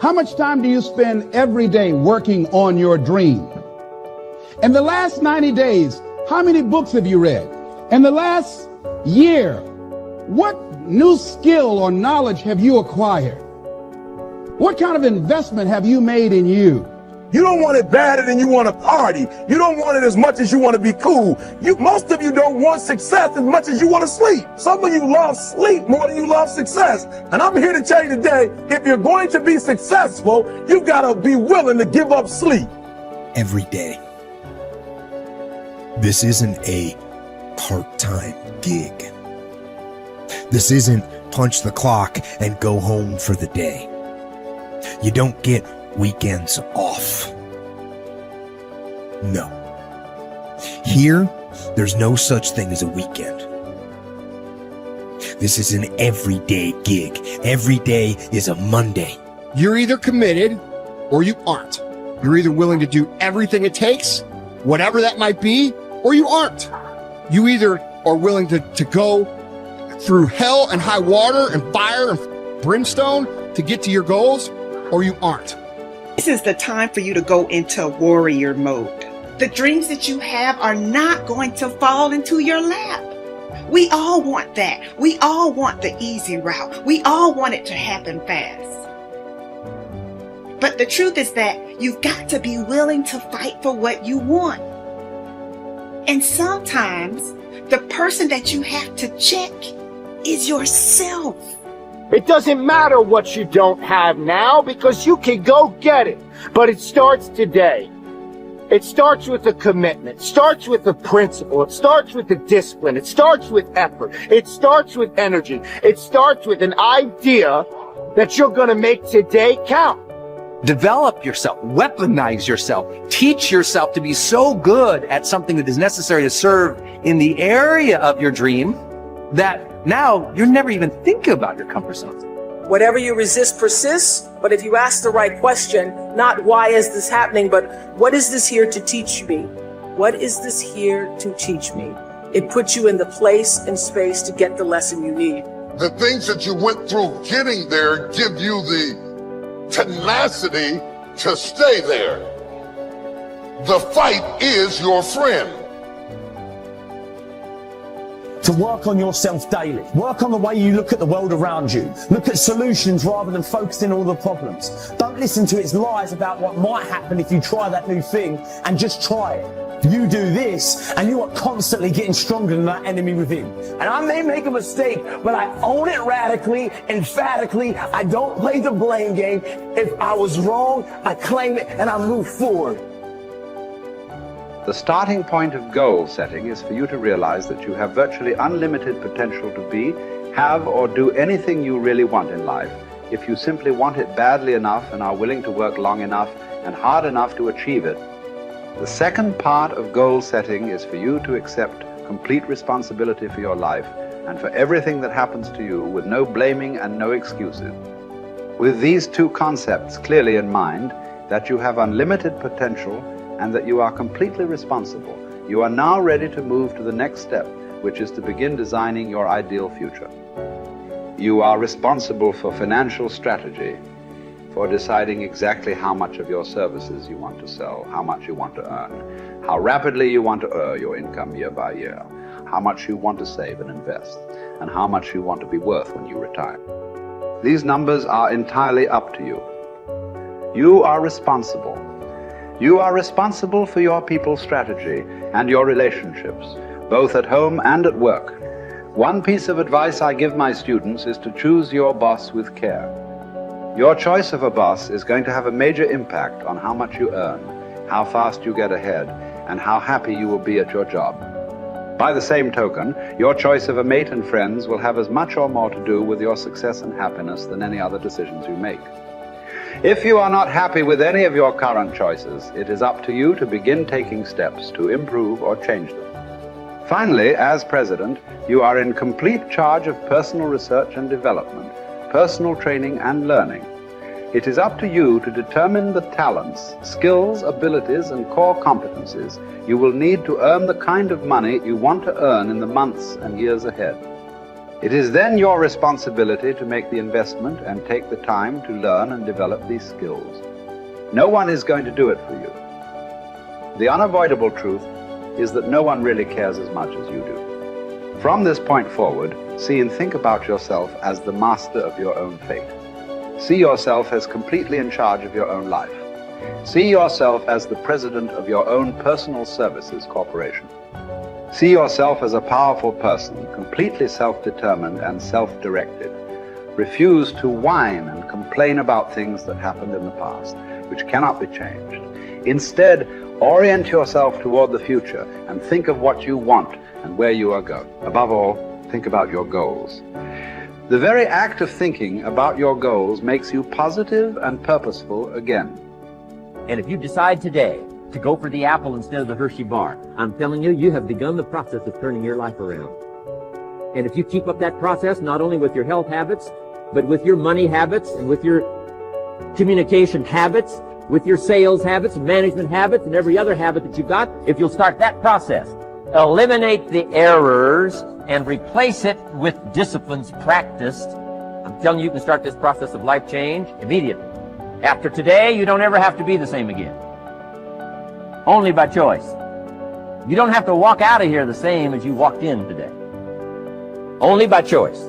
How much time do you spend every day working on your dream? In the last 90 days, how many books have you read? In the last year, what new skill or knowledge have you acquired? What kind of investment have you made in you? You don't want it badder than you want to party. You don't want it as much as you want to be cool. Most of you don't want success as much as you want to sleep. Some of you love sleep more than you love success. And I'm here to tell you today, if you're going to be successful, you've got to be willing to give up sleep. Every day. This isn't a part-time gig. This isn't punch the clock and go home for the day. You don't get weekends off. No. Here, there's no such thing as a weekend. This is an everyday gig. Every day is a Monday. You're either committed or you aren't. You're either willing to do everything it takes, whatever that might be, or you aren't. You either are willing to go through hell and high water and fire and brimstone to get to your goals, or you aren't. This is the time for you to go into warrior mode. The dreams that you have are not going to fall into your lap. We all want that. We all want the easy route. We all want it to happen fast. But the truth is that you've got to be willing to fight for what you want. And sometimes the person that you have to check is yourself. It doesn't matter what you don't have now because you can go get it. But it starts today. It starts with a commitment. It starts with a principle. It starts with the discipline. It starts with effort. It starts with energy. It starts with an idea that you're going to make today count. Develop yourself, weaponize yourself, teach yourself to be so good at something that is necessary to serve in the area of your dream that now you're never even thinking about your comfort zone. Whatever you resist persists, but if you ask the right question, not why is this happening, but what is this here to teach me? What is this here to teach me? It puts you in the place and space to get the lesson you need. The things that you went through getting there give you the tenacity to stay there. The fight is your friend. To work on yourself daily. Work on the way you look at the world around you. Look at solutions rather than focusing on all the problems. Don't listen to its lies about what might happen if you try that new thing, and just try it. You do this and you are constantly getting stronger than that enemy within. And I may make a mistake, but I own it radically, emphatically. I don't play the blame game. If I was wrong, I claim it and I move forward. The starting point of goal setting is for you to realize that you have virtually unlimited potential to be, have, or do anything you really want in life if you simply want it badly enough and are willing to work long enough and hard enough to achieve it. The second part of goal setting is for you to accept complete responsibility for your life and for everything that happens to you with no blaming and no excuses. With these two concepts clearly in mind, that you have unlimited potential and that you are completely responsible, you are now ready to move to the next step, which is to begin designing your ideal future. You are responsible for financial strategy, for deciding exactly how much of your services you want to sell, how much you want to earn, how rapidly you want to earn your income year by year, how much you want to save and invest, and how much you want to be worth when you retire. These numbers are entirely up to you. You are responsible. You are responsible for your people's strategy and your relationships, both at home and at work. One piece of advice I give my students is to choose your boss with care. Your choice of a boss is going to have a major impact on how much you earn, how fast you get ahead, and how happy you will be at your job. By the same token, your choice of a mate and friends will have as much or more to do with your success and happiness than any other decisions you make. If you are not happy with any of your current choices, it is up to you to begin taking steps to improve or change them. Finally, as president, you are in complete charge of personal research and development, personal training and learning. It is up to you to determine the talents, skills, abilities, and core competencies you will need to earn the kind of money you want to earn in the months and years ahead. It is then your responsibility to make the investment and take the time to learn and develop these skills. No one is going to do it for you. The unavoidable truth is that no one really cares as much as you do. From this point forward, see and think about yourself as the master of your own fate. See yourself as completely in charge of your own life. See yourself as the president of your own personal services corporation. See yourself as a powerful person, completely self-determined and self-directed. Refuse to whine and complain about things that happened in the past, which cannot be changed. Instead, orient yourself toward the future and think of what you want and where you are going. Above all, think about your goals. The very act of thinking about your goals makes you positive and purposeful again. And if you decide today to go for the apple instead of the Hershey bar, I'm telling you, you have begun the process of turning your life around. And if you keep up that process, not only with your health habits, but with your money habits and with your communication habits, with your sales habits, management habits, and every other habit that you've got, if you'll start that process, eliminate the errors and replace it with disciplines practiced, I'm telling you, you can start this process of life change immediately. After today, you don't ever have to be the same again. Only by choice. You don't have to walk out of here the same as you walked in today. Only by choice.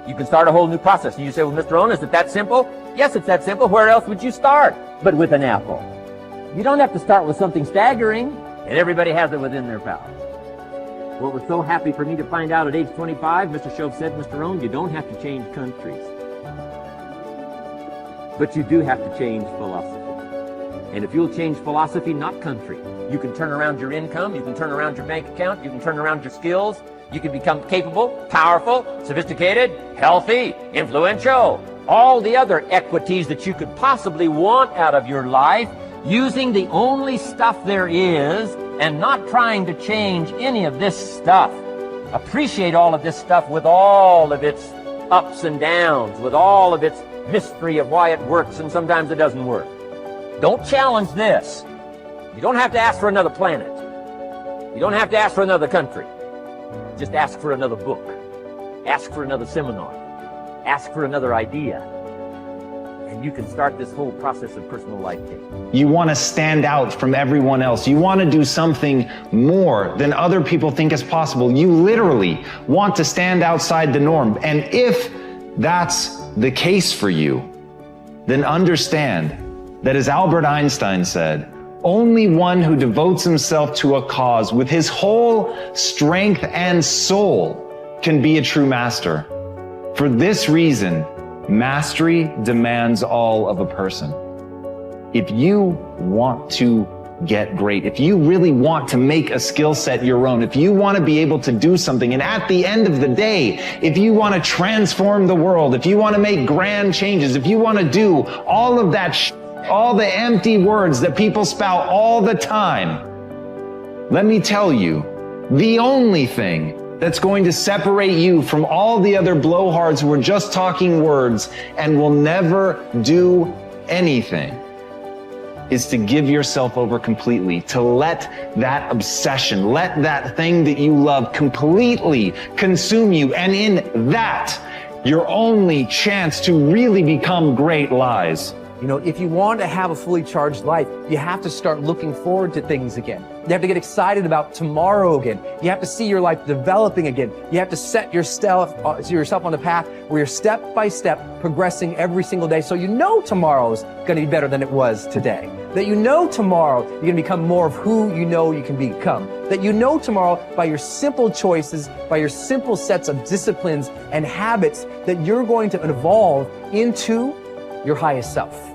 You can start a whole new process. And you say, well, Mr. Owen, is it that simple? Yes, it's that simple. Where else would you start but with an apple? You don't have to start with something staggering, and everybody has it within their power. What was so happy for me to find out at age 25, Mr. Shove said, Mr. Owen, you don't have to change countries. But you do have to change philosophy. And if you'll change philosophy, not country, you can turn around your income, you can turn around your bank account, you can turn around your skills, you can become capable, powerful, sophisticated, healthy, influential, all the other equities that you could possibly want out of your life, using the only stuff there is and not trying to change any of this stuff. Appreciate all of this stuff with all of its ups and downs, with all of its mystery of why it works and sometimes it doesn't work. Don't challenge this. You don't have to ask for another planet. You don't have to ask for another country. Just ask for another book. Ask for another seminar. Ask for another idea. And you can start this whole process of personal life change. You want to stand out from everyone else. You want to do something more than other people think is possible. You literally want to stand outside the norm. And if that's the case for you, then understand that, as Albert Einstein said, only one who devotes himself to a cause with his whole strength and soul can be a true master. For this reason, mastery demands all of a person. If you want to get great, if you really want to make a skill set your own, if you want to be able to do something, and at the end of the day, if you want to transform the world, if you want to make grand changes, if you want to do all of that all the empty words that people spout all the time, let me tell you, the only thing that's going to separate you from all the other blowhards who are just talking words and will never do anything is to give yourself over completely, to let that obsession, let that thing that you love completely consume you. And in that, your only chance to really become great lies. You know, if you want to have a fully charged life, you have to start looking forward to things again. You have to get excited about tomorrow again. You have to see your life developing again. You have to set yourself on the path where you're step by step progressing every single day, so you know tomorrow's going to be better than it was today. That you know tomorrow you're going to become more of who you know you can become. That you know tomorrow by your simple choices, by your simple sets of disciplines and habits, that you're going to evolve into your highest self.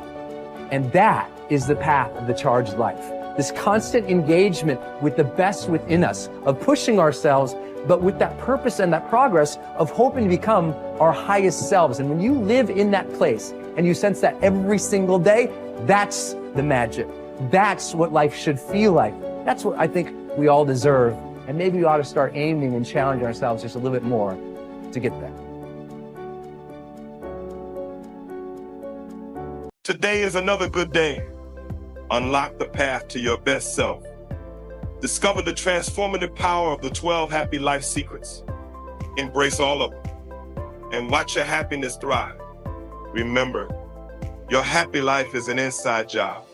And that is the path of the charged life. This constant engagement with the best within us, of pushing ourselves, but with that purpose and that progress of hoping to become our highest selves. And when you live in that place and you sense that every single day, that's the magic. That's what life should feel like. That's what I think we all deserve. And maybe we ought to start aiming and challenging ourselves just a little bit more to get there. Today is another good day. Unlock the path to your best self. Discover the transformative power of the 12 happy life secrets. Embrace all of them. and watch your happiness thrive. Remember, your happy life is an inside job.